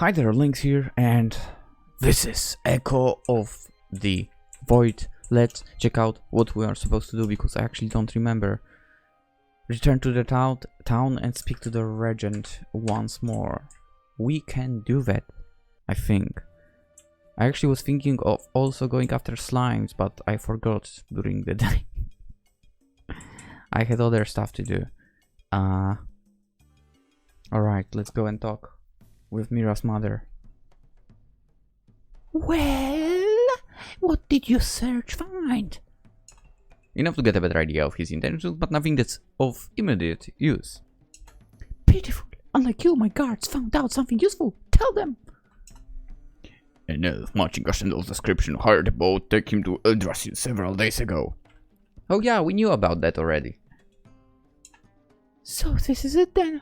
Hi there, Lynx here, and this is Echo of the Void. Let's check out what we are supposed to do, because I actually don't remember. Return to the town and speak to the regent once more. We can do that, I think. I actually was thinking of also going after slimes, but I forgot during the day. I had other stuff to do. Alright, let's go and talk with Mira's mother. Well, what did your search find? Enough to get a better idea of his intentions, but nothing that's of immediate use. Pitiful. Unlike you, my guards found out something useful. Tell them. An elf matching Ashendal's description hired a boat, take him to Eldrasil several days ago. Oh yeah, we knew about that already. So this is it then?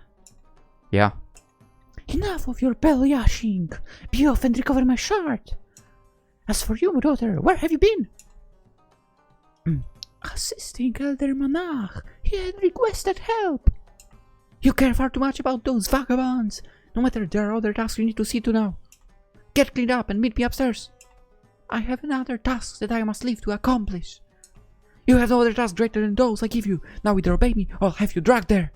Yeah. Enough of your bell-yashing. Be off and recover my shard. As for you, my daughter, where have you been? Assisting Elder Monarch. He had requested help. You care far too much about those vagabonds. No matter, there are other tasks you need to see to now. Get cleaned up and meet me upstairs. I have another task that I must leave to accomplish. You have no other task greater than those I give you. Now either obey me or I'll have you dragged there.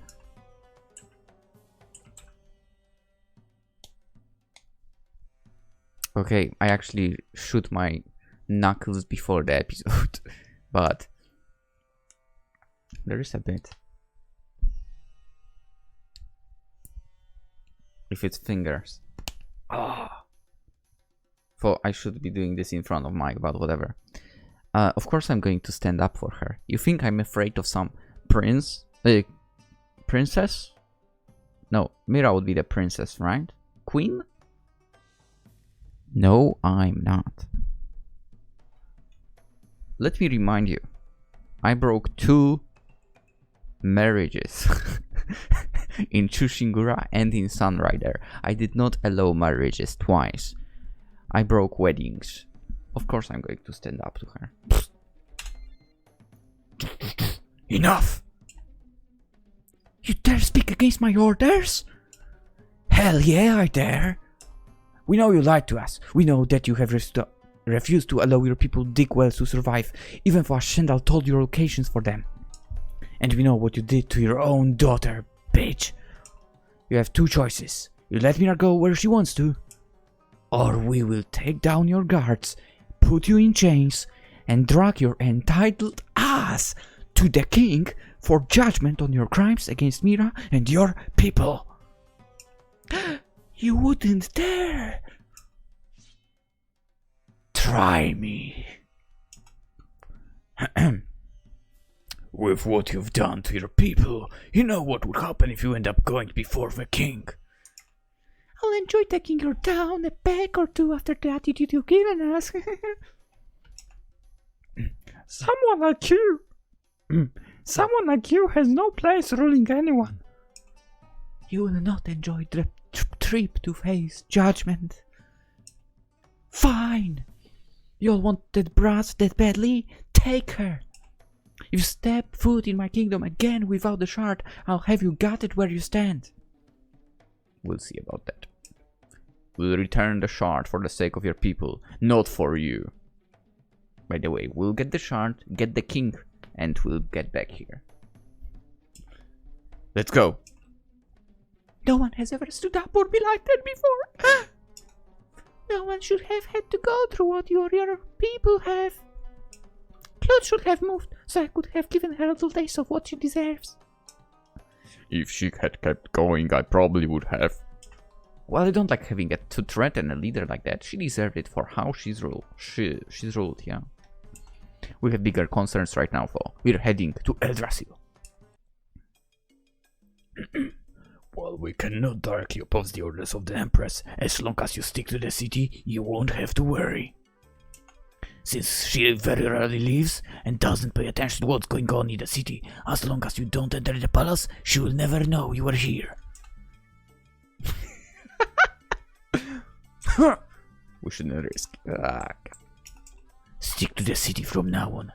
Okay, I actually shoot my knuckles before the episode, but there is a bit. If it's fingers. So I should be doing this in front of Mike, but whatever. Of course I'm going to stand up for her. You think I'm afraid of some princess? No, Mira would be the princess, right? Queen? No, I'm not. Let me remind you, I broke 2 marriages in Chushingura and in Sunrider. I did not allow marriages twice. I broke weddings. Of course I'm going to stand up to her. Enough! You dare speak against my orders? Hell yeah, I dare. We know you lied to us. We know that you have refused to allow your people dig wells to survive, even though Ashendal told your locations for them. And we know what you did to your own daughter, bitch. You have 2 choices. You let Mira go where she wants to, or we will take down your guards, put you in chains, and drag your entitled ass to the king for judgment on your crimes against Mira and your people. You wouldn't dare. Try me. With what you've done to your people, you know what would happen if you end up going before the king. I'll enjoy taking your town a peck or 2 after the attitude you've given us. Someone like you. Someone like you has no place ruling anyone. You will not enjoy the trip to face judgment. Fine. You'll want that brass that badly? Take her. If you step foot in my kingdom again without the shard, I'll have you gutted where you stand. We'll see about that. We'll return the shard for the sake of your people, not for you. By the way, we'll get the shard, get the king, and we'll get back here. Let's go. No one has ever stood up or been like that before. No one should have had to go through what your people have. Claude should have moved, so I could have given her a little taste of what she deserves. If she had kept going, I probably would have. Well, I don't like having to threaten a leader like that. She deserved it for how she's ruled. She's ruled, yeah. We have bigger concerns right now, though. We're heading to Eldrasil. Well, we cannot directly oppose the orders of the Empress. As long as you stick to the city, you won't have to worry. Since she very rarely leaves and doesn't pay attention to what's going on in the city, as long as you don't enter the palace, she will never know you are here. We shouldn't risk. Stick to the city from now on.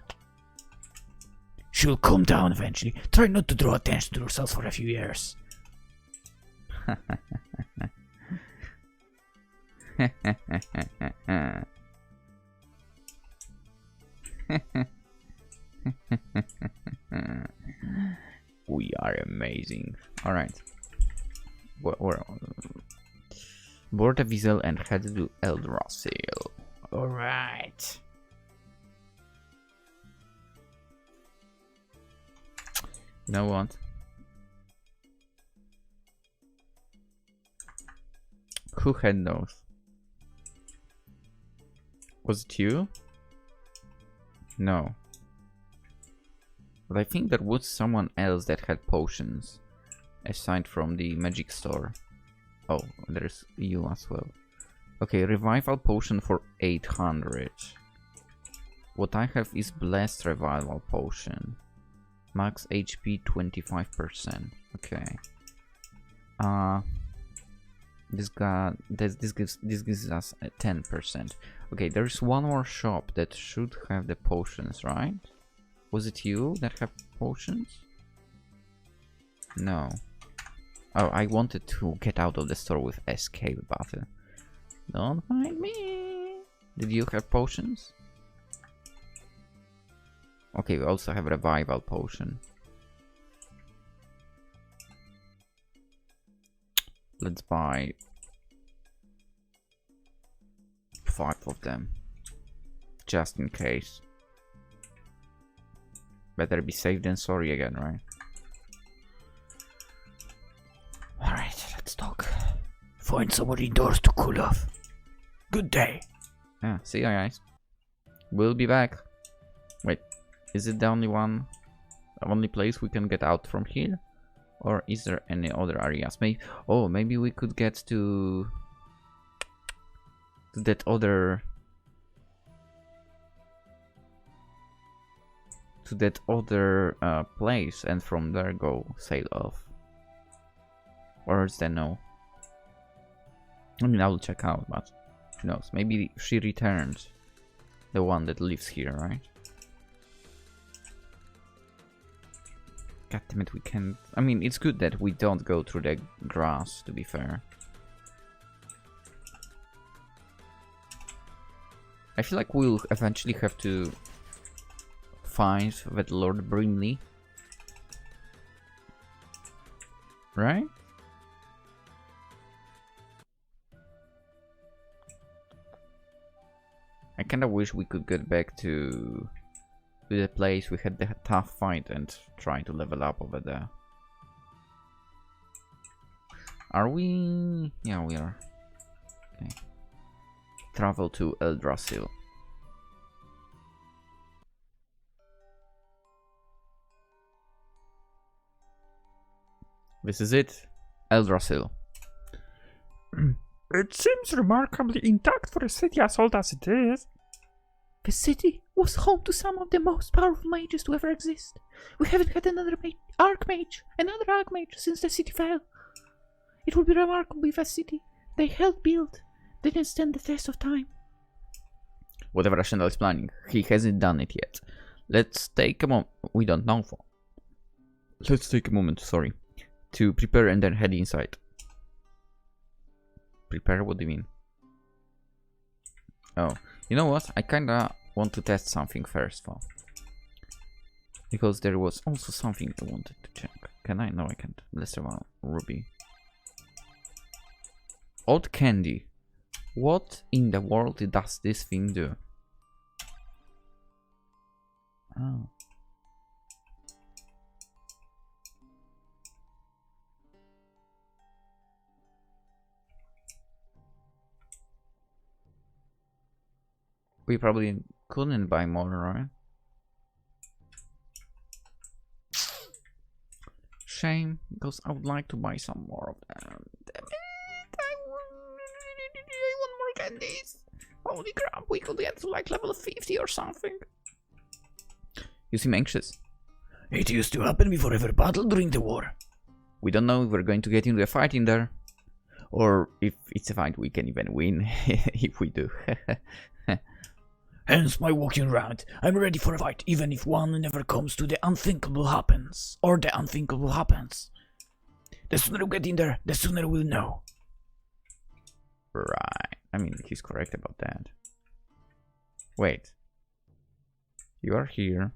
She'll calm down eventually. Try not to draw attention to yourself for a few years. We are amazing. Alright. Where? Board a vessel and head to Eldrasil. Alright. You know what? Who had those? Was it you? No. But I think there was someone else that had potions. Aside from the magic store. Oh, there's you as well. Okay, revival potion for 800. What I have is blessed revival potion. Max HP 25%. Okay. This gives us a 10%. Okay, there's one more shop that should have the potions, right? Was it you that have potions? No. Oh, I wanted to get out of the store with escape button. Don't mind me. Did you have potions? Okay, we also have revival potion. Let's buy 5 of them. Just in case. Better be safe than sorry again, right? Alright, let's talk. Find somewhere indoors to cool off. Good day. Yeah, see you guys. We'll be back. Wait, is it the only place we can get out from here? Or is there any other areas? Maybe we could get to that other place and from there go sail off. Or is there no? I mean, I will check out, but who knows? Maybe she returned. The one that lives here, right? God damn it, we can't. I mean, it's good that we don't go through the grass, to be fair. I feel like we'll eventually have to find that Lord Brimley. Right? I kinda wish we could get back to the place we had the tough fight and try to level up over there. Are we? Yeah, we are. Okay. Travel to Eldrasil. This is it. Eldrasil. It seems remarkably intact for a city as old as it is. The city was home to some of the most powerful mages to ever exist. We haven't had another archmage since the city fell. It would be remarkable if a city they helped build didn't stand the test of time. Whatever Ashendal is planning, he hasn't done it yet. Let's take a moment. We don't know for. Let's take a moment, sorry, to prepare and then head inside. Prepare? What do you mean? Oh, you know what? I kinda want to test something first, though. Because there was also something I wanted to check. Can I? No, I can't. Let's have a ruby. Odd candy. What in the world does this thing do? Oh. We probably couldn't buy more, right? Shame, because I would like to buy some more of them. Damn it, I want more candies. Holy crap, we could get to like level 50 or something. You seem anxious. It used to happen before every battle during the war. We don't know if we're going to get into a fight in there. Or if it's a fight we can even win, if we do. Hence my walking around. I'm ready for a fight, even if one never comes to the unthinkable happens. Or the unthinkable happens. The sooner we get in there, the sooner we'll know. Right. I mean, he's correct about that. Wait. You are here.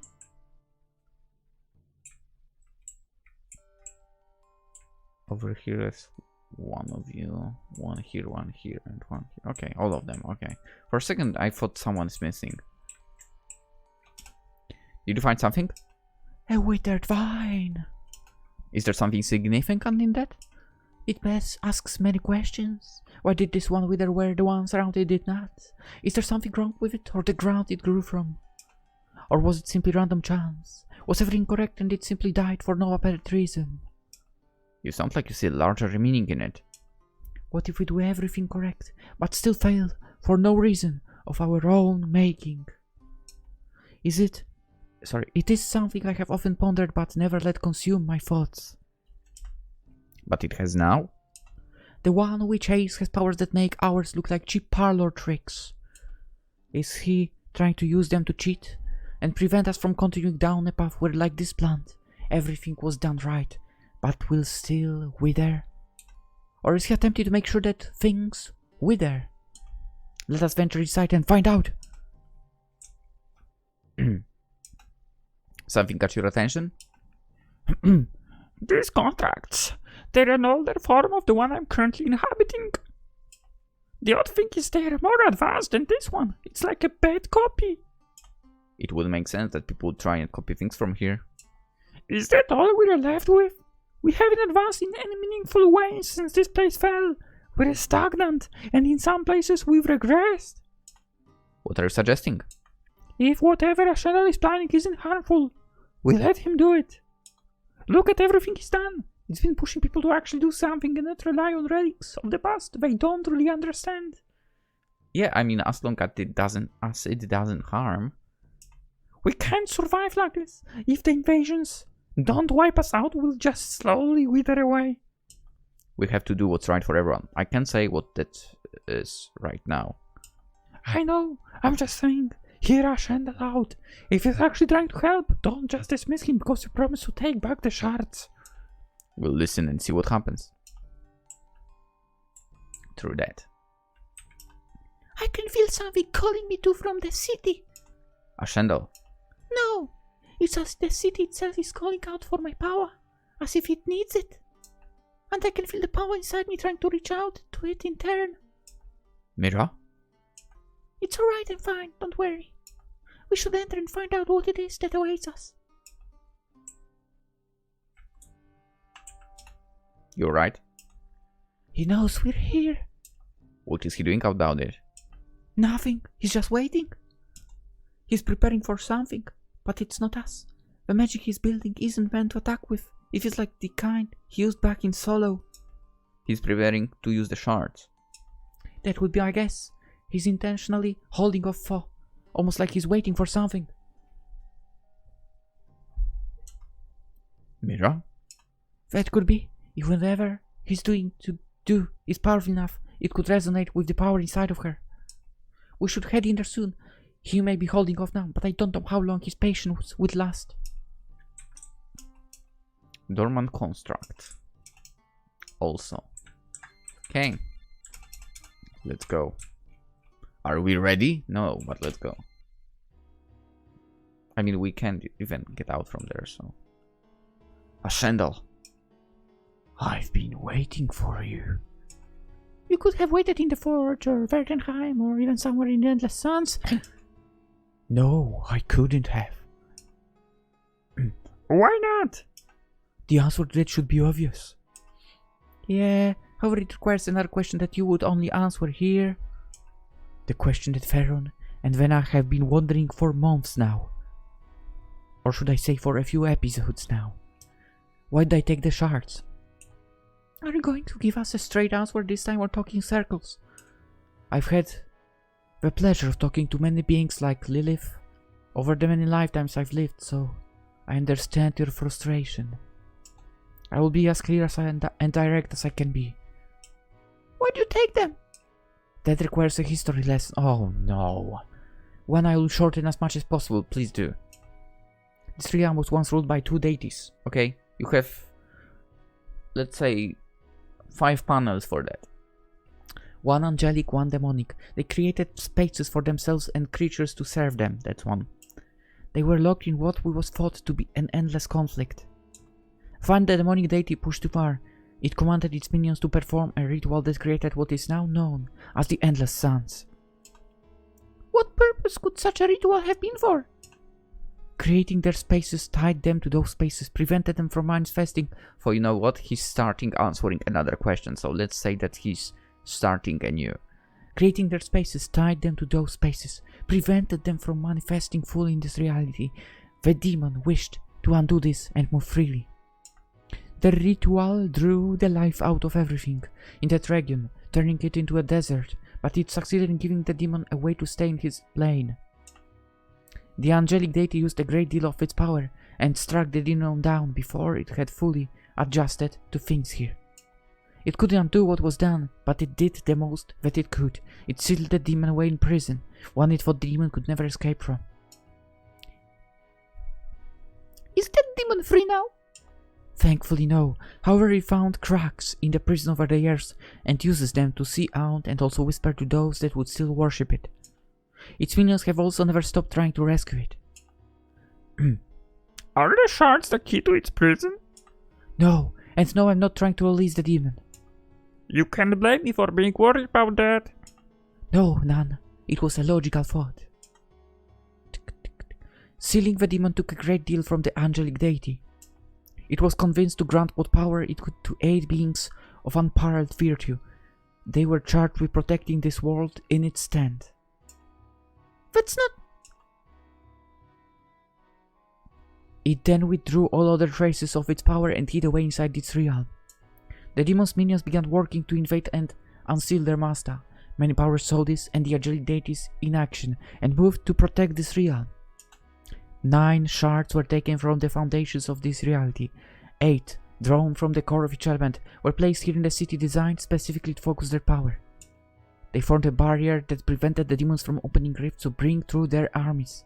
Over here is one of you. One here, and one here. Okay, all of them. Okay. For a second, I thought someone is missing. Did you find something? A withered vine. Is there something significant in that? It best asks many questions. Why did this one wither where the ones around it did not? Is there something wrong with it, or the ground it grew from? Or was it simply random chance? Was everything correct and it simply died for no apparent reason? You sound like you see a larger meaning in it. What if we do everything correct, but still fail for no reason of our own making? It is something I have often pondered but never let consume my thoughts. But it has now? The one we chase has powers that make ours look like cheap parlor tricks. Is he trying to use them to cheat and prevent us from continuing down a path where, like this plant, everything was done right, but will still wither? Or is he attempting to make sure that things wither? Let us venture inside and find out. Something got your attention? These contracts, they're an older form of the one I'm currently inhabiting. The odd thing is they're more advanced than this one. It's like a bad copy. It would make sense that people would try and copy things from here. Is that all we're left with? We haven't advanced in any meaningful way since this place fell. We're stagnant, and in some places we've regressed. What are you suggesting? If whatever Ashendal is planning isn't harmful, we let him do it. Look at everything he's done. It's been pushing people to actually do something and not rely on relics of the past they don't really understand. Yeah, I mean, as long as it doesn't harm. We can't survive like this. If the invasions don't wipe us out, we'll just slowly wither away. We have to do what's right for everyone. I can't say what that is right now. I know. I'm just saying. Hear Ashendal out. If he's actually trying to help, don't just dismiss him because you promised to take back the shards. We'll listen and see what happens. Through that. I can feel something calling me to from the city. Ashendal. No, it's as the city itself is calling out for my power, as if it needs it. And I can feel the power inside me trying to reach out to it in turn. Mira? It's alright, I'm fine, don't worry. We should enter and find out what it is that awaits us. You're right. He knows we're here. What is he doing about it? Nothing, he's just waiting. He's preparing for something, but it's not us. The magic he's building isn't meant to attack with. It is like the kind he used back in Solo. He's preparing to use the shards. That would be our guess. He's intentionally holding off for, almost like he's waiting for something. Mira? That could be. If whatever he's doing to do is powerful enough, it could resonate with the power inside of her. We should head in there soon. He may be holding off now, but I don't know how long his patience would last. Dormant construct. Also. Okay. Let's go. Are we ready? No, but let's go. I mean, we can't even get out from there, so. Ashendal. I've been waiting for you. You could have waited in the Forge, or Verdenheim, or even somewhere in the Endless Suns. No, I couldn't have. Why not? The answer to that should be obvious. Yeah, however it requires another question that you would only answer here. The question that Pharaon and Vena have been wondering for months now. Or should I say for a few episodes now. Why did I take the shards? Are you going to give us a straight answer this time or talking circles? I've had the pleasure of talking to many beings like Lilith over the many lifetimes I've lived, so I understand your frustration. I will be as clear and direct as I can be. Why do you take them? That requires a history lesson. Oh no. One I will shorten as much as possible, please do. This realm was once ruled by 2 deities, okay? You have, let's say, 5 panels for that. One angelic, one demonic. They created spaces for themselves and creatures to serve them, that's one. They were locked in what was thought to be an endless conflict. Find the demonic deity pushed too far. It commanded its minions to perform a ritual that created what is now known as the Endless Suns. What purpose could such a ritual have been for? Creating their spaces tied them to those spaces, prevented them from manifesting. For you know what? He's starting answering another question, so let's say that he's starting anew. Creating their spaces tied them to those spaces, prevented them from manifesting fully in this reality. The demon wished to undo this and move freely. The ritual drew the life out of everything in that region, turning it into a desert, but it succeeded in giving the demon a way to stay in his plane. The angelic deity used a great deal of its power and struck the demon down before it had fully adjusted to things here. It couldn't undo what was done, but it did the most that it could. It sealed the demon away in prison, one it thought the demon could never escape from. Is that demon free now? Thankfully no. However, he found cracks in the prison over the years and uses them to see out and also whisper to those that would still worship it. Its minions have also never stopped trying to rescue it. Are the shards the key to its prison? No, and no, I'm not trying to release the demon. You can't blame me for being worried about that. No, none. It was a logical thought. Sealing the demon took a great deal from the angelic deity. It was convinced to grant what power it could to aid beings of unparalleled virtue. They were charged with protecting this world in its stand. That's not... It then withdrew all other traces of its power and hid away inside its realm. The demon's minions began working to invade and unseal their master. Many powers saw this and the angelic deities in action and moved to protect this realm. 9 shards were taken from the foundations of this reality. 8, drawn from the core of each element, were placed here in the city designed specifically to focus their power. They formed a barrier that prevented the demons from opening rifts to bring through their armies.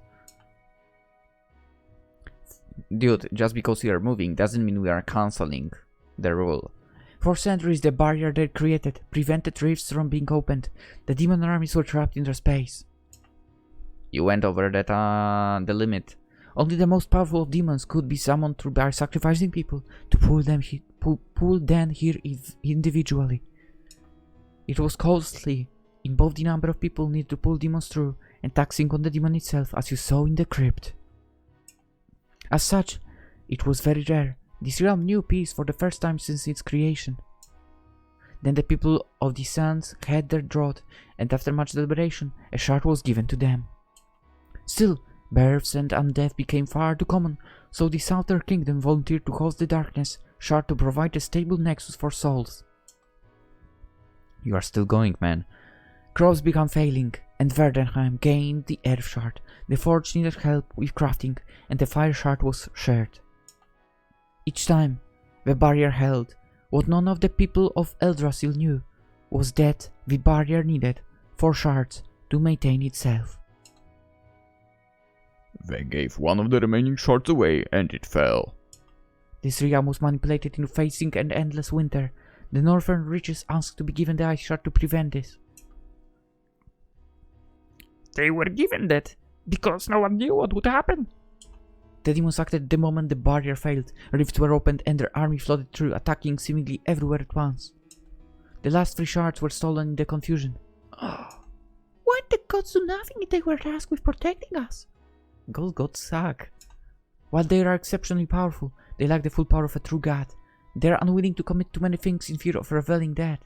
Dude, just because we are moving doesn't mean we are cancelling the rule. For centuries, the barrier they created prevented rifts from being opened. The demon armies were trapped in their space. You went over that, the limit. Only the most powerful of demons could be summoned through by sacrificing people to pull them here individually. It was costly in both the number of people needed to pull demons through and taxing on the demon itself, as you saw in the crypt. As such, it was very rare. This realm knew peace for the first time since its creation. Then the people of the sands had their drought, and after much deliberation, a shard was given to them. Still, births and undeath became far too common, so the Southern Kingdom volunteered to host the Darkness Shard to provide a stable nexus for souls. You are still going, man. Crops began failing, and Verdenheim gained the Earth Shard. The Forge needed help with crafting, and the Fire Shard was shared. Each time, the barrier held. What none of the people of Eldrasil knew was that the barrier needed 4 shards to maintain itself. They gave one of the remaining shards away and it fell. This realm was manipulated into facing an endless winter. The northern reaches asked to be given the ice shard to prevent this. They were given that because no one knew what would happen. The demons acted the moment the barrier failed. Rifts were opened and their army flooded through, attacking seemingly everywhere at once. The last 3 shards were stolen in the confusion. Why'd the gods do nothing if they were tasked with protecting us? Gods suck. While they are exceptionally powerful, they lack the full power of a true god. They are unwilling to commit too many things in fear of revealing that.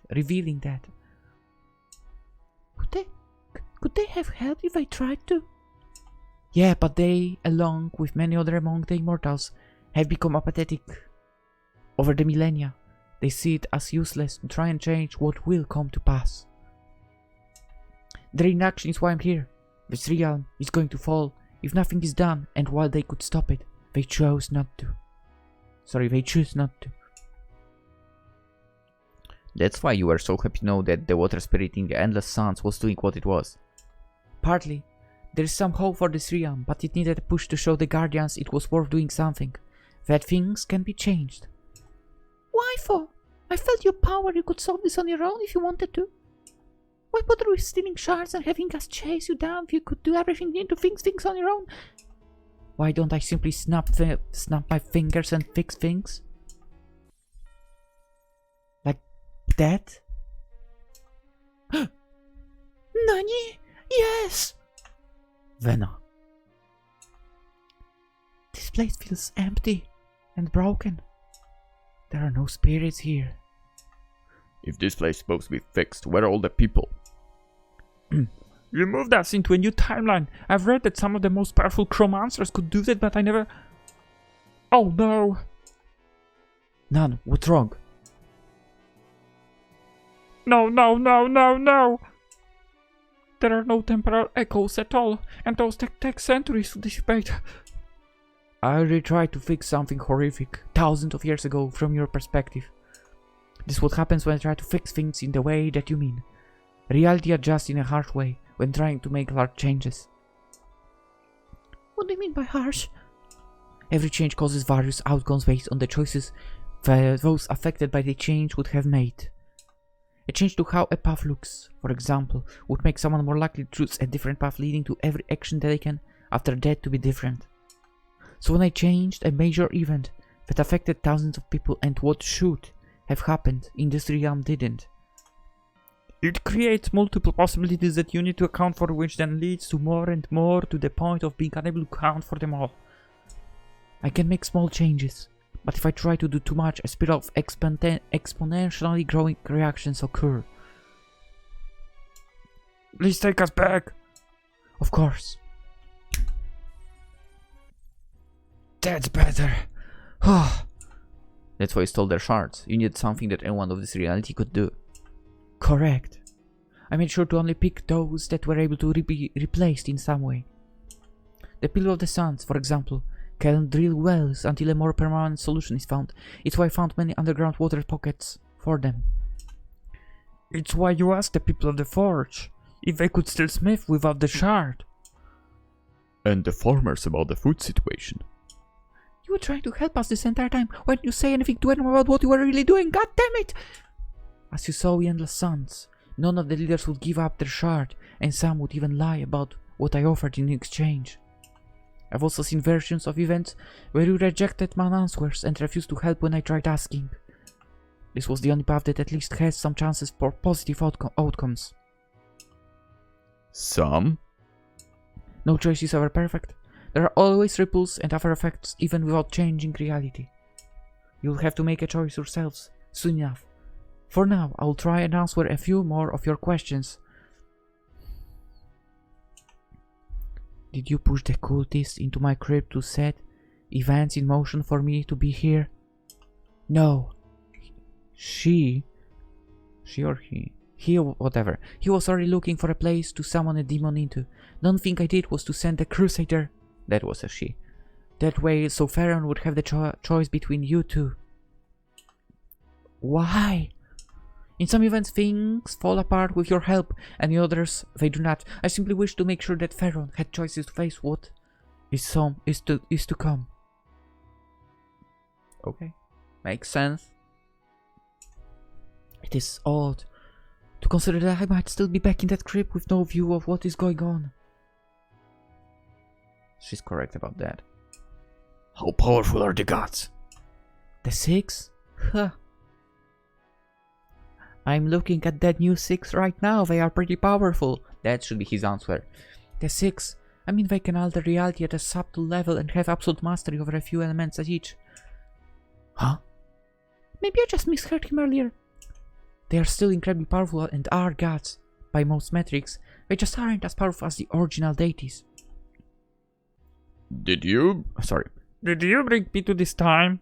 Could they have helped if I tried to? Yeah, but they, along with many other among the immortals, have become apathetic. Over the millennia, they see it as useless to try and change what will come to pass. Their inaction is why I'm here. This realm is going to fall if nothing is done, and while they could stop it, they chose not to. They choose not to. That's why you were so happy to know that the water spirit in the Endless Suns was doing what it was. Partly, there is some hope for this realm, but it needed a push to show the Guardians it was worth doing something. That things can be changed. Why for? I felt your power, you could solve this on your own if you wanted to. What bother with stealing shards and having us chase you down if you could do everything into things on your own? Why don't I simply snap my fingers and fix things? Like that? Nani? Yes! Vena. This place feels empty and broken. There are no spirits here. If this place is supposed to be fixed, where are all the people? You moved us into a new timeline. I've read that some of the most powerful chromancers could do that, but I never... Oh no! None, what's wrong? No! There are no temporal echoes at all, and those take centuries to dissipate. I already tried to fix something horrific, thousands of years ago, from your perspective. This is what happens when I try to fix things in the way that you mean. Reality adjusts in a harsh way when trying to make large changes. What do you mean by harsh? Every change causes various outcomes based on the choices those affected by the change would have made. A change to how a path looks, for example, would make someone more likely to choose a different path, leading to every action taken after that to be different. So when I changed a major event that affected thousands of people and what should have happened in this realm didn't. It creates multiple possibilities that you need to account for, which then leads to more and more to the point of being unable to account for them all. I can make small changes, but if I try to do too much, a spiral of exponentially growing reactions occur. Please take us back. Of course. That's better. That's why you stole their shards. You needed something that anyone of this reality could do. Correct. I made sure to only pick those that were able to be replaced in some way. The Pillar of the Suns, for example, can drill wells until a more permanent solution is found. It's why I found many underground water pockets for them. It's why you asked the people of the Forge if they could still smith without the shard. And the farmers about the food situation. You were trying to help us this entire time. Why didn't you say anything to anyone about what you were really doing? God damn it! As you saw in Endless Suns, none of the leaders would give up their shard, and some would even lie about what I offered in exchange. I've also seen versions of events where you rejected my answers and refused to help when I tried asking. This was the only path that at least has some chances for positive outcomes. Some? No choice is ever perfect. There are always ripples and other effects even without changing reality. You'll have to make a choice yourselves soon enough. For now, I'll try and answer a few more of your questions. Did you push the cultists into my crypt to set events in motion for me to be here? No. He whatever. He was already looking for a place to summon a demon into. The only thing I did was to send a crusader. That was a she. That way, so Pharaoh would have the choice between you two. Why? In some events, things fall apart with your help, and in others, they do not. I simply wish to make sure that Pharaoh had choices to face what is to come. Okay, makes sense. It is odd to consider that I might still be back in that crypt with no view of what is going on. She's correct about that. How powerful are the gods? The 6? Huh. I'm looking at that new 6 right now. They are pretty powerful. That should be his answer. The 6. I mean, they can alter reality at a subtle level and have absolute mastery over a few elements at each. Huh? Maybe I just misheard him earlier. They are still incredibly powerful and are gods. By most metrics, they just aren't as powerful as the original deities. Did you bring me to this time?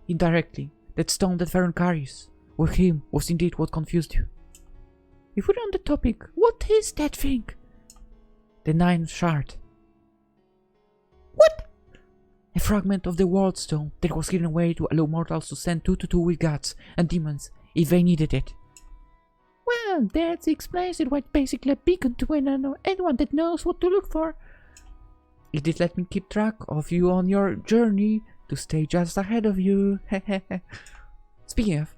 Indirectly. That stone that Varen carries with him was indeed what confused you. If we're on the topic, what is that thing? The 9th shard. What? A fragment of the world stone that was hidden away to allow mortals to stand 2-2 with gods and demons if they needed it. Well, that explains it. Why it's basically a beacon to anyone that knows what to look for. It did let me keep track of you on your journey to stay just ahead of you. Speaking of,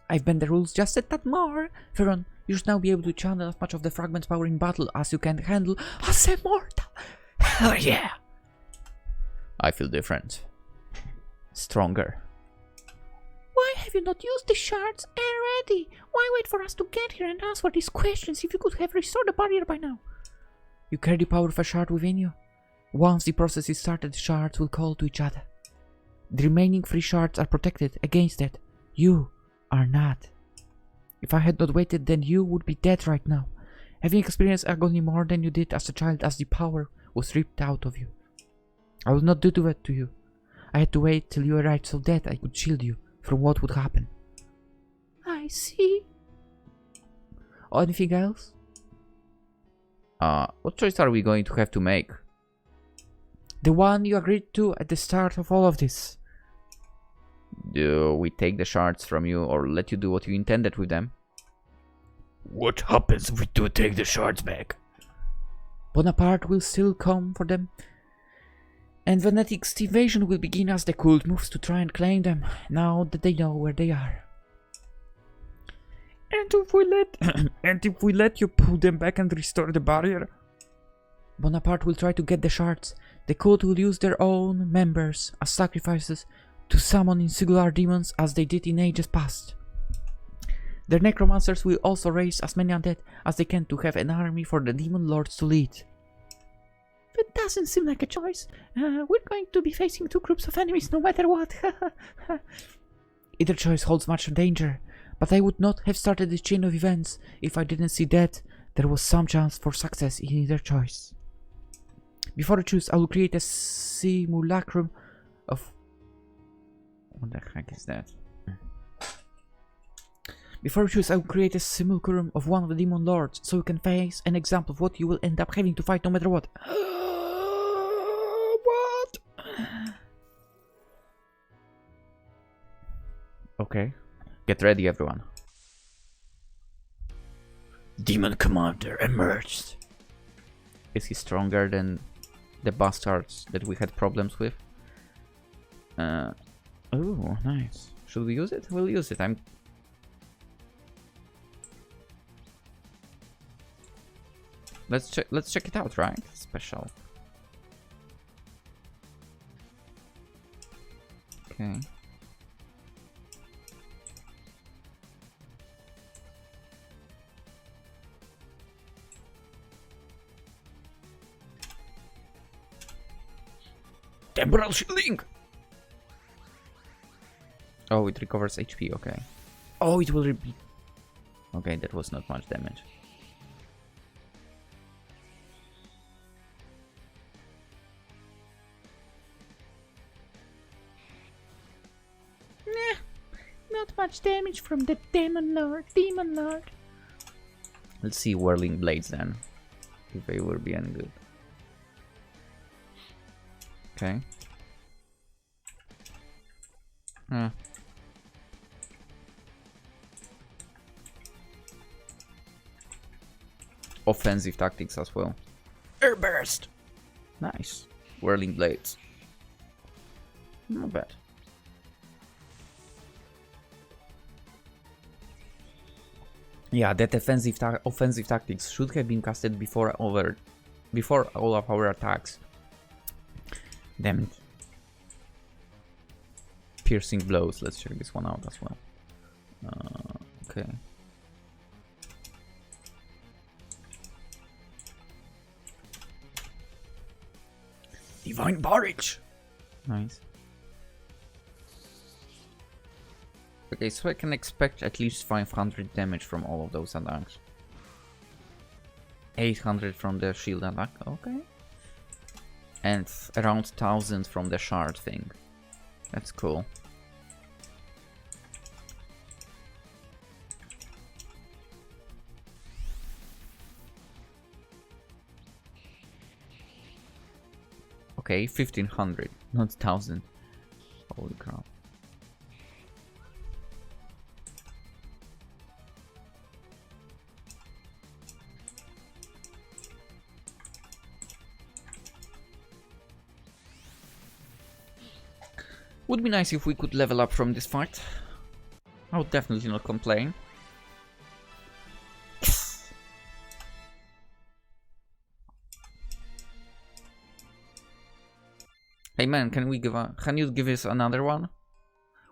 I've bent the rules just a tad more. Feron, you should now be able to channel as much of the fragment's power in battle as you can handle as a mortal. Hell yeah! I feel different. Stronger. Why have you not used the shards already? Why wait for us to get here and ask for these questions if you could have restored the barrier by now? You carry the power of a shard within you. Once the process is started, the shards will call to each other. The remaining 3 shards are protected against that. You are not. If I had not waited, then you would be dead right now, having experienced agony more than you did as a child as the power was ripped out of you. I will not do that to you. I had to wait till you arrived so that I could shield you from what would happen. I see. Anything else? What choice are we going to have to make? The one you agreed to at the start of all of this. Do we take the shards from you or let you do what you intended with them? What happens if we do take the shards back? Bonaparte will still come for them, and Venetics' invasion will begin as the cult moves to try and claim them, now that they know where they are. And if we let you pull them back and restore the barrier? Bonaparte will try to get the shards. The cult will use their own members as sacrifices to summon in singular demons as they did in ages past. Their necromancers will also raise as many undead as they can to have an army for the demon lords to lead. That doesn't seem like a choice. We're going to be facing 2 groups of enemies no matter what. Either choice holds much danger, but I would not have started this chain of events if I didn't see that there was some chance for success in either choice. Before I choose, I will create a simulacrum of... What the heck is that? Before I choose, I will create a simulacrum of one of the demon lords, so you can face an example of what you will end up having to fight no matter what. What? Okay. Get ready, everyone. Demon Commander emerged. Is he stronger than the bastards that we had problems with? Oh, nice. Should we use it? We'll use it. Let's check it out, right? Special. Okay. Temporal shielding! Oh, it recovers HP, okay. Oh, it will repeat. Okay, that was not much damage. Not much damage from the demon lord. Let's see whirling blades then. If they will be any good. Okay. Offensive tactics as well. Air burst! Nice. Whirling blades. Not bad. Yeah, that offensive tactics should have been casted before all of our attacks. Damn it. Piercing blows. Let's check this one out as well. Okay. Divine Barrage! Nice. Okay, so I can expect at least 500 damage from all of those attacks. 800 from the shield attack, okay. And around 1000 from the shard thing. That's cool. Okay, 1500, not 1000. Holy crap. Would be nice if we could level up from this fight. I would definitely not complain. Hey man, can you give us another one?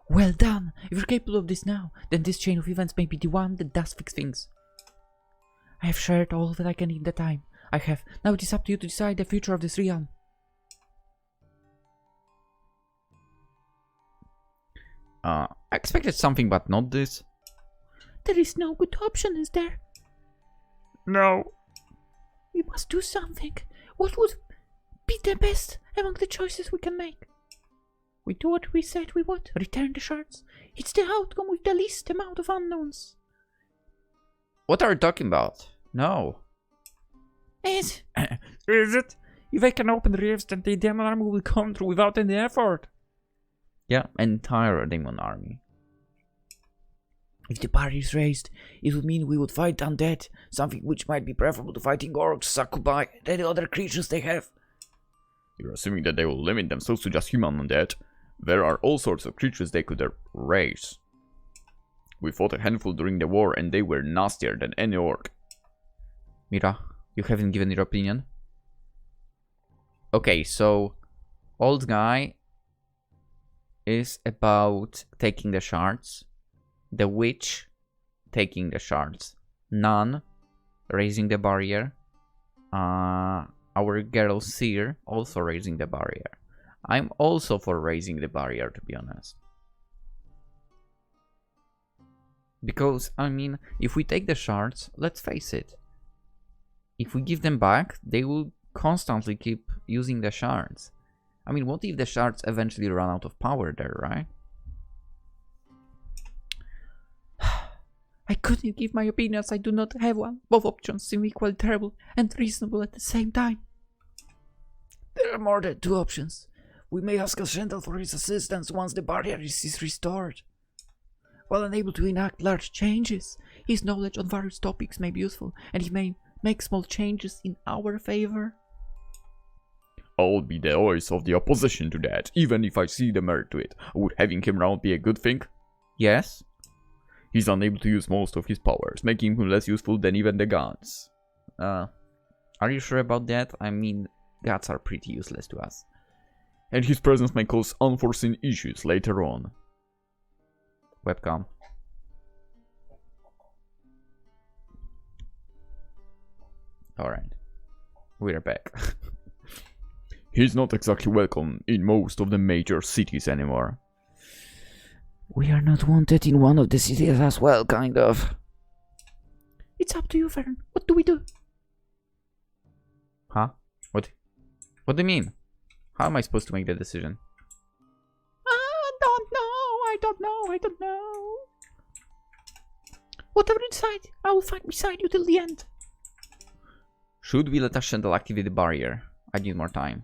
Well done! If you're capable of this now, then this chain of events may be the one that does fix things. I have shared all that I can in the time I have. Now it is up to you to decide the future of this realm. I expected something, but not this. There is no good option, is there? No. We must do something. What would be the best among the choices we can make? We do what we said we would. Return the shards. It's the outcome with the least amount of unknowns. What are you talking about? No. Is it? If I can open the rifts, then the demon army will come through without any effort. Yeah, entire demon army. If the barrier is raised, it would mean we would fight undead, something which might be preferable to fighting orcs, succubi, and the other creatures they have. You're assuming that they will limit themselves to just human undead. There are all sorts of creatures they could raise. We fought a handful during the war and they were nastier than any orc. Mira, you haven't given your opinion? Okay, so old guy is about taking the shards. The witch taking the shards. Nun raising the barrier. Our girl Seer also raising the barrier. I'm also for raising the barrier, to be honest. Because, I mean, if we take the shards, let's face it. If we give them back, they will constantly keep using the shards. I mean, what if the shards eventually run out of power there, right? I couldn't give my opinion as I do not have one. Both options seem equally terrible and reasonable at the same time. There are more than two options. We may ask Ashendal for his assistance once the barrier is restored. While unable to enact large changes, his knowledge on various topics may be useful, and he may make small changes in our favor. I'll be the voice of the opposition to that, even if I see the merit to it. Would having him around be a good thing? Yes. He's unable to use most of his powers, making him less useful than even the gods. Are you sure about that? I mean, gods are pretty useless to us. And his presence may cause unforeseen issues later on. Webcam. Alright. We're back. He's not exactly welcome in most of the major cities anymore. We are not wanted in one of the cities as well, kind of. It's up to you, Fern. What do we do? Huh? What do you mean? How am I supposed to make the decision? I don't know. Whatever you decide, I will fight beside you till the end. Should we let Ashendal activate the barrier? I need more time.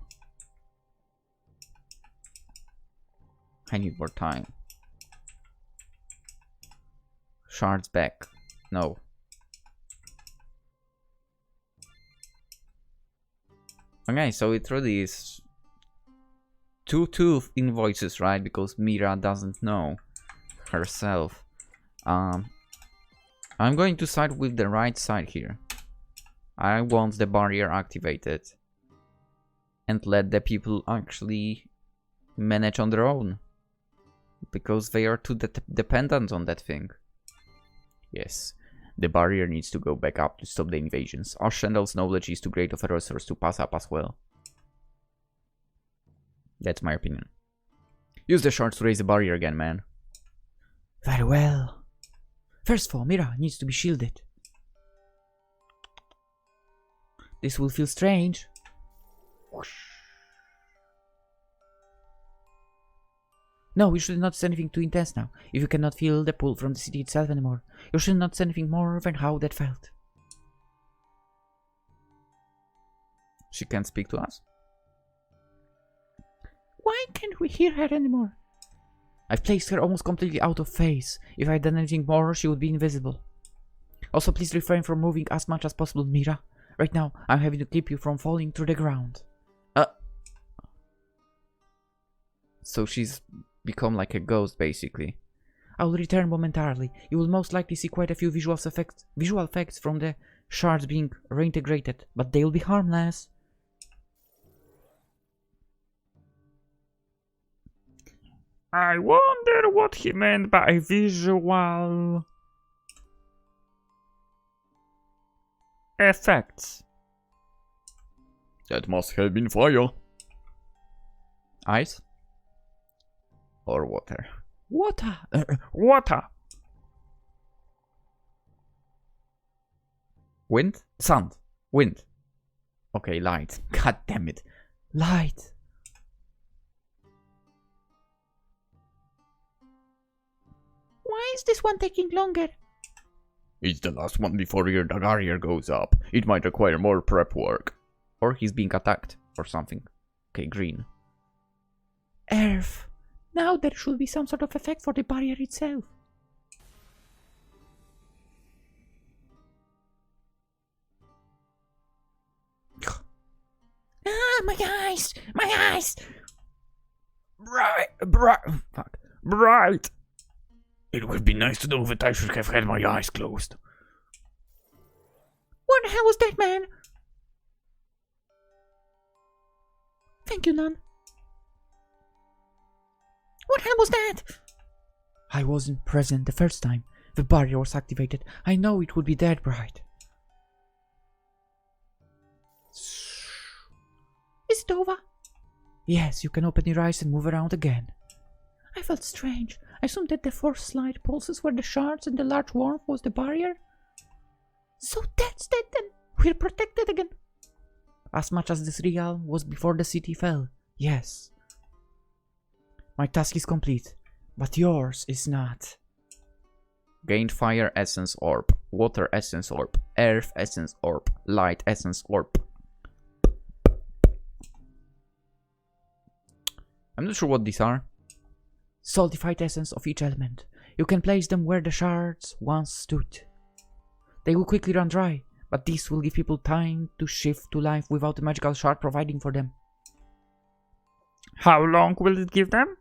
Shards back. No. Okay, so it really is two invoices, right? Because Mira doesn't know herself. I'm going to side with the right side here. I want the barrier activated and let the people actually manage on their own, because they are too dependent on that thing. Yes, the barrier needs to go back up to stop the invasions. Ashendal's knowledge is too great of a resource to pass up as well. That's my opinion. Use the shards to raise the barrier again, man. Very well. First of all, Mira needs to be shielded. This will feel strange. Whoosh. No, you should not say anything too intense now. If you cannot feel the pull from the city itself anymore, you should not say anything more than how that felt. She can't speak to us? Why can't we hear her anymore? I've placed her almost completely out of phase. If I had done anything more, she would be invisible. Also, please refrain from moving as much as possible, Mira. Right now, I'm having to keep you from falling through the ground. So she's become like a ghost, basically. I will return momentarily. You will most likely see quite a few visual effects from the shards being reintegrated, but they will be harmless. I wonder what he meant by visual effects. That must have been fire. Ice? Or water? Water. Water. Wind? Sand. Wind. Okay, light. God damn it. Light. Why is this one taking longer? It's the last one before your barrier goes up. It might require more prep work. Or he's being attacked. Or something. Okay, green. Earth. Now there should be some sort of effect for the barrier itself. Ah, my eyes! My eyes! Bright! It would be nice to know that I should have had my eyes closed. What the hell was that, man? Thank you, Nun. What the hell was that? I wasn't present the first time the barrier was activated. I know it would be that bright. Is it over? Yes, you can open your eyes and move around again. I felt strange. I assumed that the four slight pulses were the shards and the large warmth was the barrier. So that's that then. We're protected again. As much as this realm was before the city fell, yes. My task is complete, but yours is not. Gained fire essence orb, water essence orb, earth essence orb, light essence orb. I'm not sure what these are. Saltified essence of each element. You can place them where the shards once stood. They will quickly run dry, but this will give people time to shift to life without a magical shard providing for them. How long will it give them?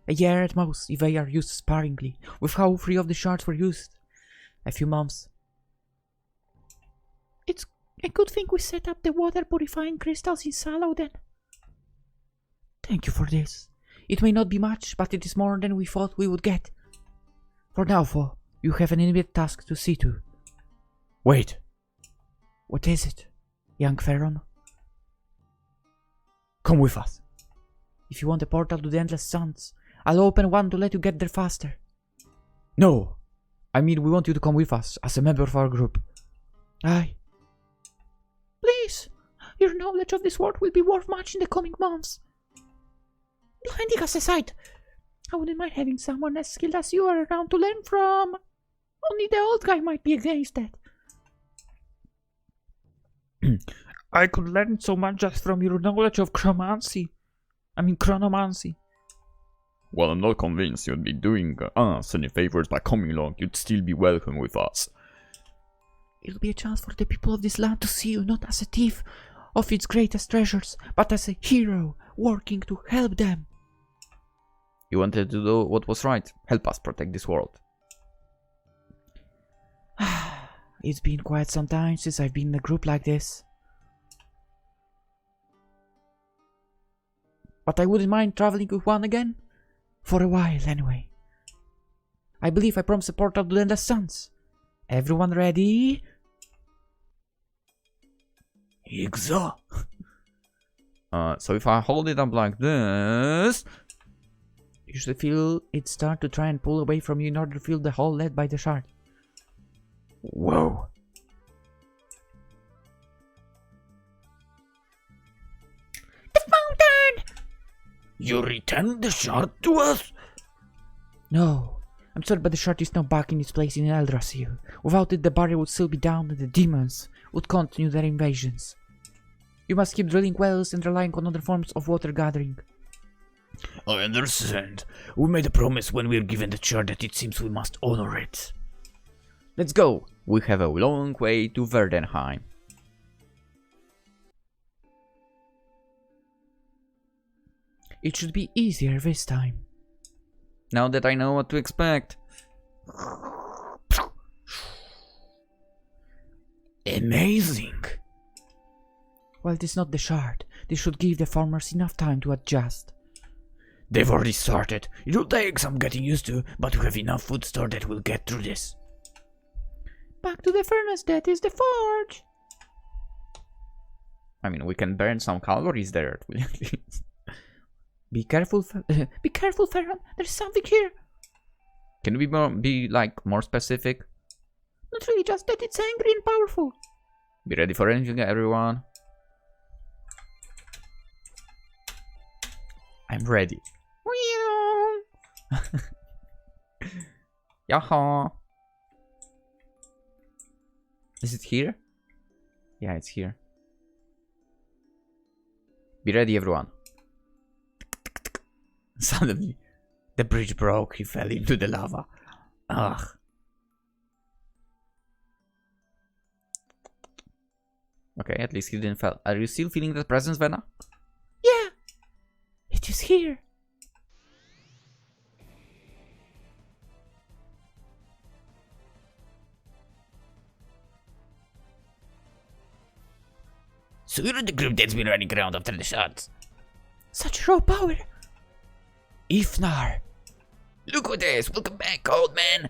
A year at most, if they are used sparingly. With how 3 of the shards were used. A few months. It's a good thing we set up the water purifying crystals in Salo then. Thank you for this. It may not be much, but it is more than we thought we would get. For now, Fo, you have an immediate task to see to. Wait. What is it, young Pharaoh? Come with us. If you want a portal to the Endless Suns, I'll open one to let you get there faster. No. I mean, we want you to come with us, as a member of our group. Aye. Please, your knowledge of this world will be worth much in the coming months. Blinding us aside, I wouldn't mind having someone as skilled as you are around to learn from. Only the old guy might be against that. I could learn so much just from your knowledge of chromancy. Chronomancy. Well, I'm not convinced you'd be doing us any favors by coming along. You'd still be welcome with us. It'll be a chance for the people of this land to see you not as a thief of its greatest treasures, but as a hero working to help them. You wanted to do what was right. Help us protect this world. It's been quite some time since I've been in a group like this. But I wouldn't mind traveling with one again. For a while, anyway. I believe I promised a portal to the Endless Suns. Everyone ready? Exa. So if I hold it up like this, you should feel it start to try and pull away from you in order to feel the hole led by the shard. Whoa. The fountain! You returned the shard to us? No, I'm sorry, but the shard is now back in its place in Eldrassil. Without it, the barrier would still be down and the demons would continue their invasions. You must keep drilling wells and relying on other forms of water gathering. I understand. We made a promise when we were given the shard that it seems we must honor it. Let's go. We have a long way to Verdenheim. It should be easier this time. Now that I know what to expect. Amazing. Well, this is not the shard. This should give the farmers enough time to adjust. They've already started. It'll take some getting used to, but we have enough food stored that we'll get through this. Back to the furnace, that is the forge. I mean, we can burn some calories there. Be careful, be careful, Farron. There's something here. Can we be like more specific? Not really, just that it's angry and powerful. Be ready for anything, everyone. I'm ready. Yaha! Is it here? Yeah, it's here. Be ready, everyone. Suddenly, the bridge broke. He fell into the lava. Ugh. Okay, at least he didn't fall. Are you still feeling that presence, Vena? Yeah, it is here. So you're the group that's been running around after the shots. Such raw power. Ifnar. Look at this. Welcome back, old man.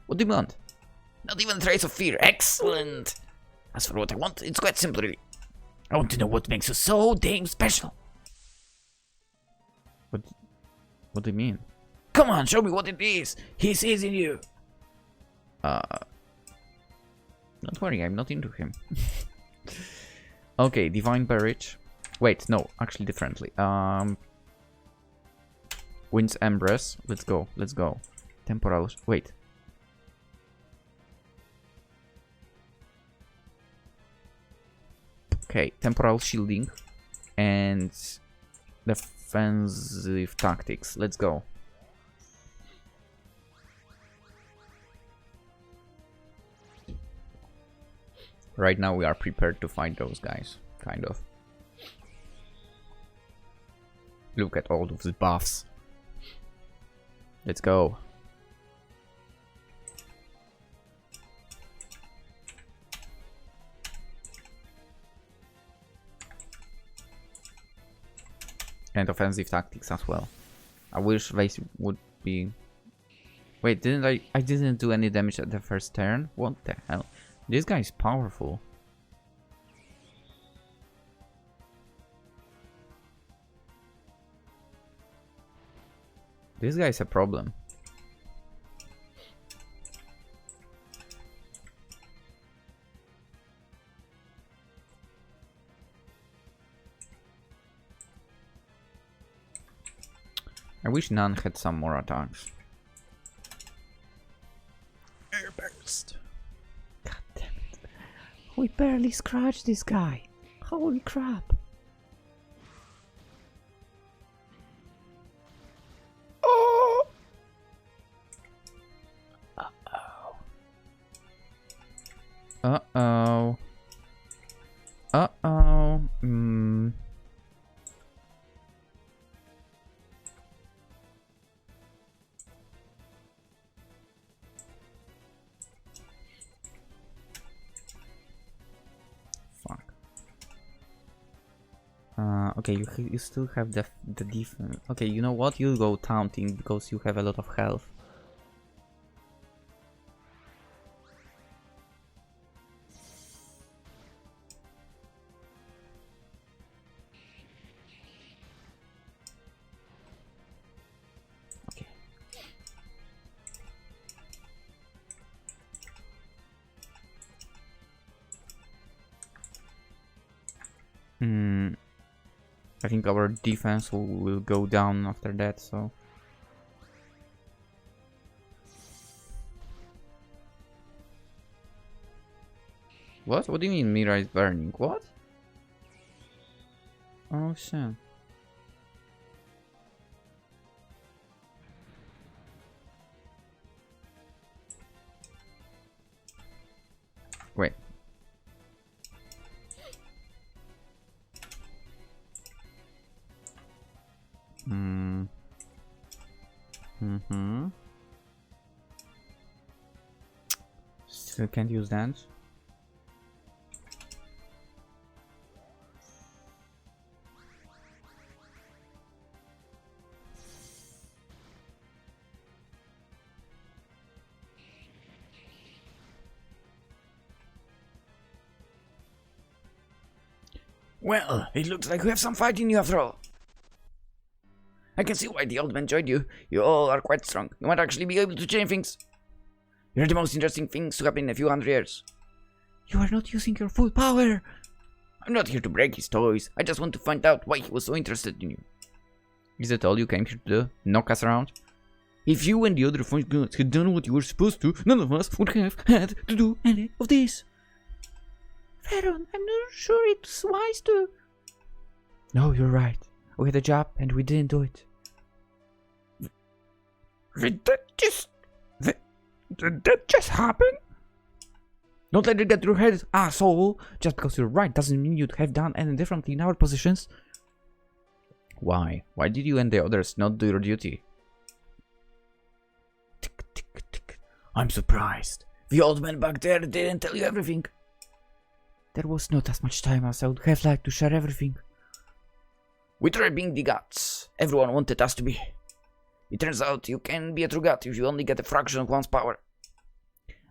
What do you want? Not even a trace of fear. Excellent. As for what I want, it's quite simple, really. I want to know what makes you so damn special. What do you mean? Come on, show me what it is. He sees in you. Don't worry, I'm not into him. Okay, divine barrage. Wait, no, actually differently. Wind's embrace. Let's go. Let's go. Temporal. Wait. Okay, temporal shielding and defensive tactics. Let's go. Right now we are prepared to fight those guys, kind of. Look at all of the buffs. Let's go. And offensive tactics as well. I wish they would be... Wait, didn't I didn't do any damage at the first turn? What the hell? This guy is powerful. This guy is a problem. I wish none had some more attacks. Airburst. God damn it. We barely scratched this guy. Holy crap. Oh! Uh-oh. Uh-oh. Fuck. Okay, you still have the defense. Okay, you know what? You'll go taunting because you have a lot of health. I think our defense will go down after that, so... What? What do you mean Mira is burning? What? Oh shit. Wait. Mm-hmm. Still can't use that. Well, it looks like we have some fight in you after all. I can see why the old man joined you. You all are quite strong. You might actually be able to change things. You're the most interesting things to happen in a few hundred years. You are not using your full power. I'm not here to break his toys. I just want to find out why he was so interested in you. Is that all you came here to do? Knock us around? If you and the other five guys had done what you were supposed to, none of us would have had to do any of this. Veron, I'm not sure it's wise to... No, you're right. We had a job and we didn't do it. Did that just happen? Don't let it get to your head, asshole! Just because you're right doesn't mean you'd have done any differently in our positions. Why? Why did you and the others not do your duty? Tick, tick, tick. I'm surprised. The old man back there didn't tell you everything. There was not as much time as I would have liked to share everything. We tried being the gods everyone wanted us to be. It turns out you can be a true god if you only get a fraction of one's power.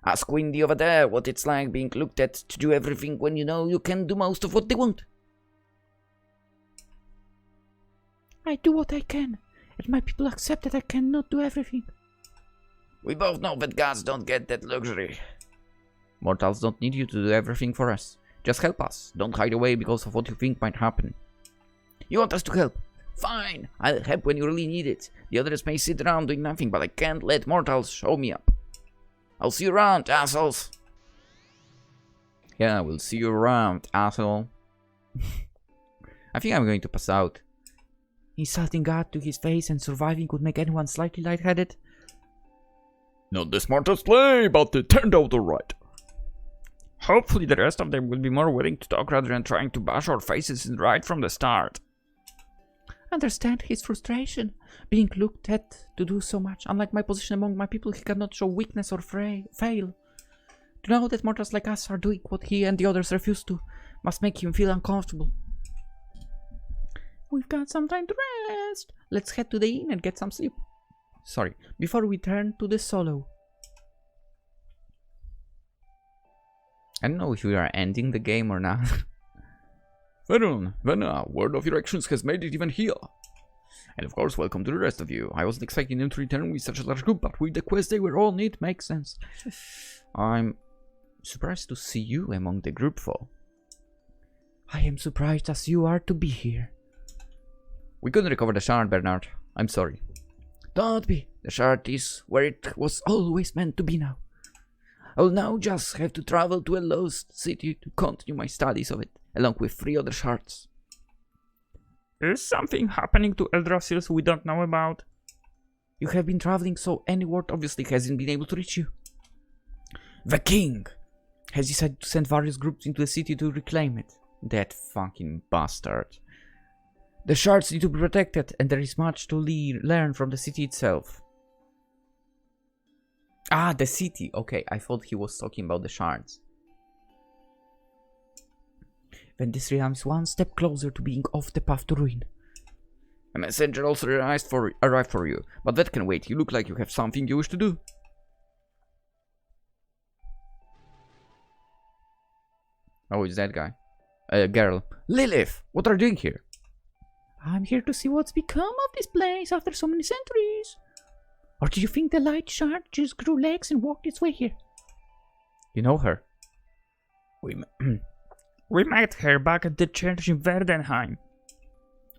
Ask Windy over there what it's like being looked at to do everything when you know you can do most of what they want. I do what I can, and my people accept that I cannot do everything. We both know that gods don't get that luxury. Mortals don't need you to do everything for us. Just help us. Don't hide away because of what you think might happen. You want us to help? Fine, I'll help when you really need it. The others may sit around doing nothing, but I can't let mortals show me up. I'll see you around, assholes. Yeah, we'll see you around, asshole. I think I'm going to pass out. Insulting God to his face and surviving would make anyone slightly lightheaded. Not the smartest play, but it turned out alright. Hopefully the rest of them will be more willing to talk rather than trying to bash our faces in right from the start. Understand his frustration, being looked at to do so much. Unlike my position among my people, he cannot show weakness or fail. To know that mortals like us are doing what he and the others refuse to must make him feel uncomfortable. We've got some time to rest. Let's head to the inn and get some sleep. Sorry, before we turn to the solo. I don't know if we are ending the game or not. Veron, Venna, word of your actions has made it even here. And of course, welcome to the rest of you. I wasn't expecting them to return with such a large group, but with the quest they were all need, makes sense. I'm surprised to see you among the group, though. I am surprised as you are to be here. We couldn't recover the shard, Bernard. I'm sorry. Don't be. The shard is where it was always meant to be now. I'll now just have to travel to a lost city to continue my studies of it, along with 3 other shards. Is something happening to Eldrasils we don't know about? You have been traveling, so any word obviously hasn't been able to reach you. The king has decided to send various groups into the city to reclaim it. That fucking bastard. The shards need to be protected, and there is much to learn from the city itself. Ah, the city. Okay, I thought he was talking about the shards. Then this realm is one step closer to being off the path to ruin. A messenger also arrived for you, but that can wait. You look like you have something you wish to do. Oh, it's that guy. Girl. Lilith, what are you doing here? I'm here to see what's become of this place after so many centuries. Or do you think the light shard just grew legs and walked its way here? You know her? We met her back at the church in Verdenheim.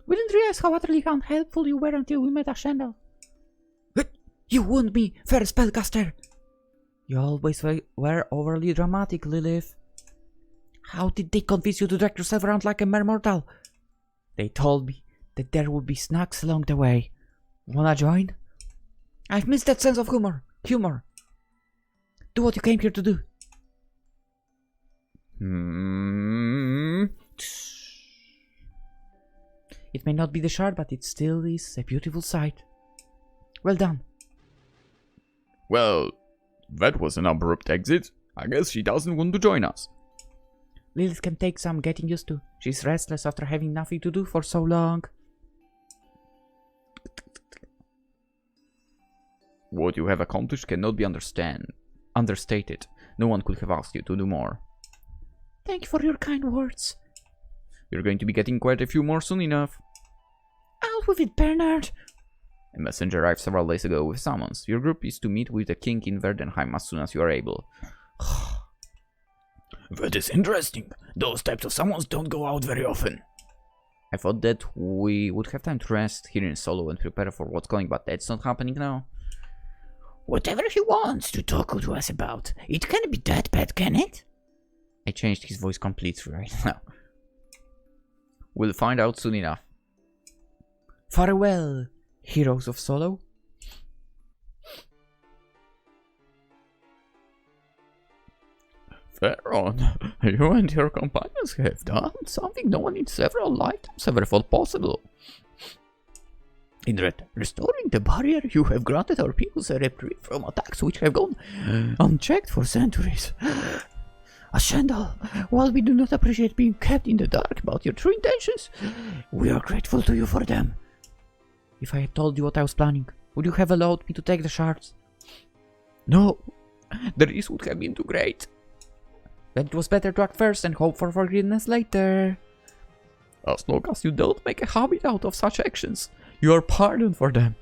We didn't realize how utterly unhelpful you were until we met Ashendal. You wound me, fair spellcaster. You always were overly dramatic, Lilith. How did they convince you to drag yourself around like a mere mortal? They told me that there would be snacks along the way. Wanna join? I've missed that sense of humor. Do what you came here to do. It may not be the shard, but it still is a beautiful sight. Well done. Well, that was an abrupt exit. I guess she doesn't want to join us. Lilith can take some getting used to. She's restless after having nothing to do for so long. What you have accomplished cannot be understated. No one could have asked you to do more. Thank you for your kind words. You're going to be getting quite a few more soon enough. Out with it, Bernard. A messenger arrived several days ago with summons. Your group is to meet with the king in Verdenheim as soon as you are able. That is interesting. Those types of summons don't go out very often. I thought that we would have time to rest here in Solo and prepare for what's coming, but that's not happening now. Whatever he wants to talk to us about, it can't be that bad, can it? I changed his voice completely right now. We'll find out soon enough. Farewell, heroes of Solo. Theron, you and your companions have done something no one in several lifetimes ever thought possible. In restoring the barrier, you have granted our peoples a reprieve from attacks which have gone unchecked for centuries. Ashendal, while we do not appreciate being kept in the dark about your true intentions, we are grateful to you for them. If I had told you what I was planning, would you have allowed me to take the shards? No, the risk would have been too great. Then it was better to act first and hope for forgiveness later. As long as you don't make a habit out of such actions, you are pardoned for them.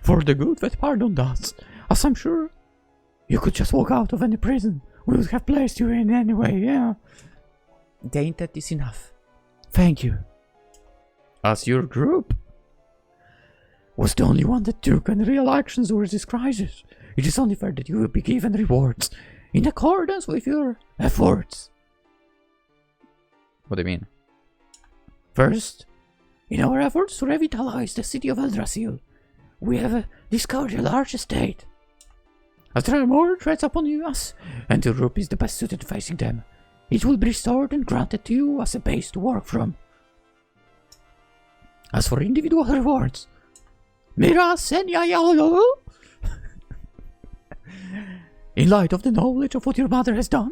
For the good that pardon does, as I'm sure you could just walk out of any prison we would have placed you in anyway, yeah. Ain't that is enough. Thank you. As your group was the only one that took any real actions towards this crisis, it is only fair that you will be given rewards in accordance with your efforts. What do you mean? First, in our efforts to revitalize the city of Eldrassil, we have discovered a large estate. As there are more threats upon us, and the group is the best suited to facing them, it will be restored and granted to you as a base to work from. As for individual rewards, Mira Senyayalo! In light of the knowledge of what your mother has done,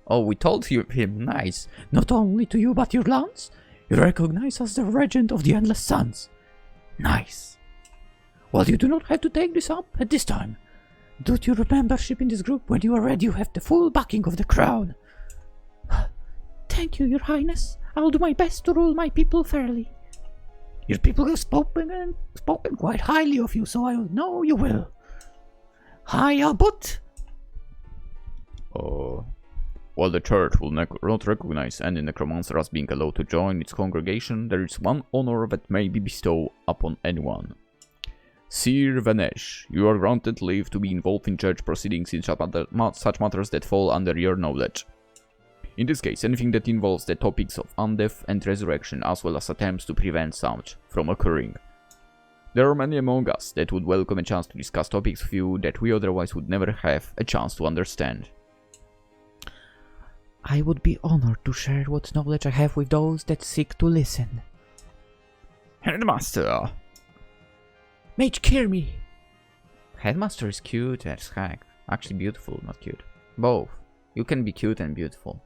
oh, we told him, nice. Not only to you but your lands, you recognize as the regent of the Endless Suns. Nice. While you do not have to take this up at this time, due to your membership in this group, when you are ready you have the full backing of the crown. Thank you, your highness. I'll do my best to rule my people fairly. Your people have spoken quite highly of you, so I know you will. Hiya, but... While the church will not recognize any necromancer as being allowed to join its congregation, there is one honor that may be bestowed upon anyone. Sir Vanesh, you are granted leave to be involved in church proceedings in such matters that fall under your knowledge. In this case, anything that involves the topics of undeath and resurrection, as well as attempts to prevent such from occurring. There are many among us that would welcome a chance to discuss topics with you that we otherwise would never have a chance to understand. I would be honored to share what knowledge I have with those that seek to listen. Headmaster! Mage, hear me! Headmaster is cute as heck. Actually beautiful, not cute. Both. You can be cute and beautiful.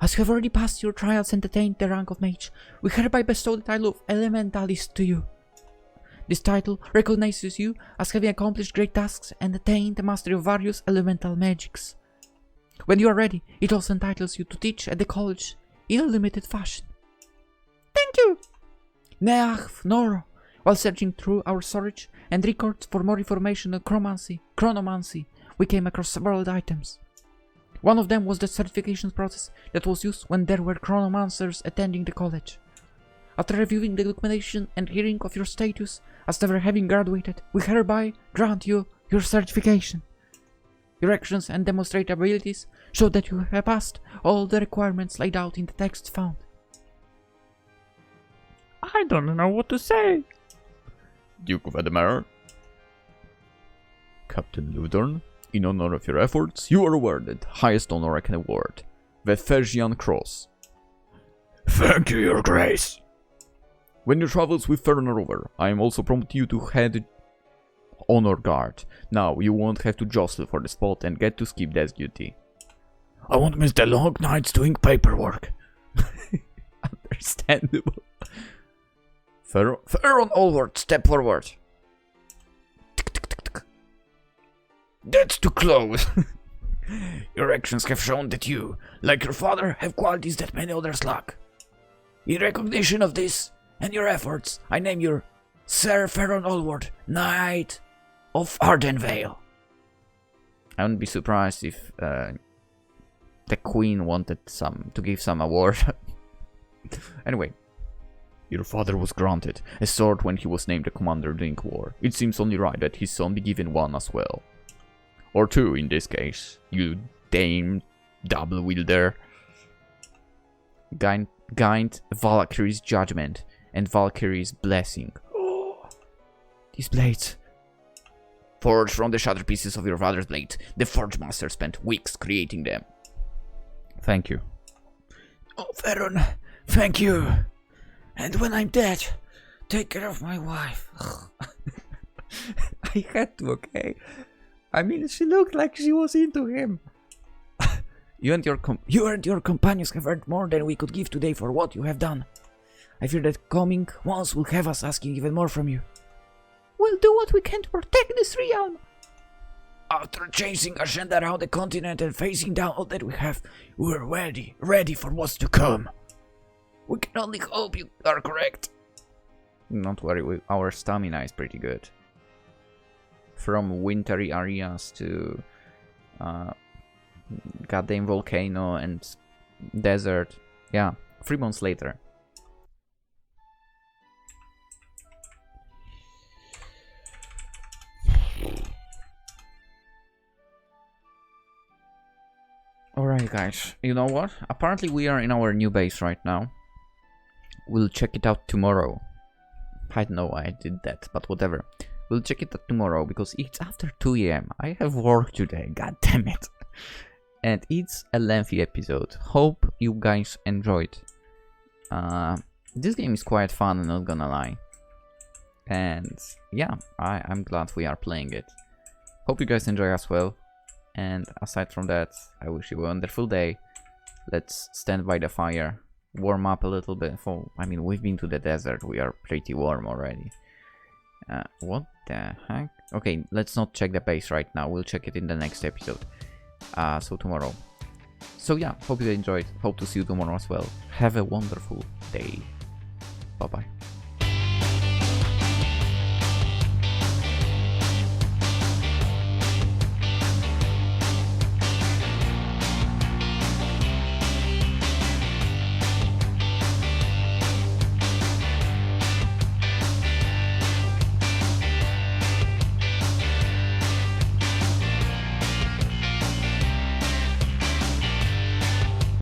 As you have already passed your trials and attained the rank of mage, we hereby bestow the title of Elementalist to you. This title recognizes you as having accomplished great tasks and attained the mastery of various elemental magics. When you are ready, it also entitles you to teach at the college in a limited fashion. Thank you! Neach Noro, while searching through our storage and records for more information on chronomancy, we came across several items. One of them was the certification process that was used when there were chronomancers attending the college. After reviewing the documentation and hearing of your status as never having graduated, we hereby grant you your certification. Your actions and demonstrate abilities show that you have passed all the requirements laid out in the text found. I don't know what to say. Duke of Ademar, Captain Luthorn, in honor of your efforts, you are awarded highest honor I can award, the Fergian Cross. Thank you, your grace. When your travels with Fern are over, I am also promoting you to head Honor guard. Now you won't have to jostle for the spot and get to skip desk duty. I won't miss the long nights doing paperwork. Understandable. Theron Allward, step forward. That's too close. Your actions have shown that you, like your father, have qualities that many others lack. In recognition of this and your efforts, I name you Sir Theron Allward, Knight of Ardenvale. I wouldn't be surprised if the Queen wanted to give some award. Anyway, your father was granted a sword when he was named the commander during war. It seems only right that his son be given one as well. Or two in this case, you dame double wielder. Gained Valkyrie's judgment and Valkyrie's blessing. Oh, these blades. Forged from the shattered pieces of your father's blade, the Forge Master spent weeks creating them. Thank you. Oh, Theron, thank you. And when I'm dead, take care of my wife. I had to, okay? I mean, she looked like she was into him. You and your companions have earned more than we could give today for what you have done. I fear that coming ones will have us asking even more from you. We'll do what we can to protect this realm. After chasing Ashendal around the continent and facing down all that we have, we're ready for what's to come. We can only hope you are correct. Don't worry, our stamina is pretty good. From wintry areas to goddamn volcano and desert. Yeah, 3 months later. Alright guys, you know what? Apparently we are in our new base right now. We'll check it out tomorrow. I don't know why I did that, but whatever. We'll check it out tomorrow because it's after 2 AM. I have work today, god damn it. And it's a lengthy episode. Hope you guys enjoyed. This game is quite fun, I'm not gonna lie. And yeah, I'm glad we are playing it. Hope you guys enjoy as well. And aside from that, I wish you a wonderful day. Let's stand by the fire, warm up a little bit. I mean, we've been to the desert, we are pretty warm already. What the heck? Okay, let's not check the base right now, we'll check it in the next episode. So tomorrow. So yeah, hope you enjoyed, hope to see you tomorrow as well. Have a wonderful day. Bye bye.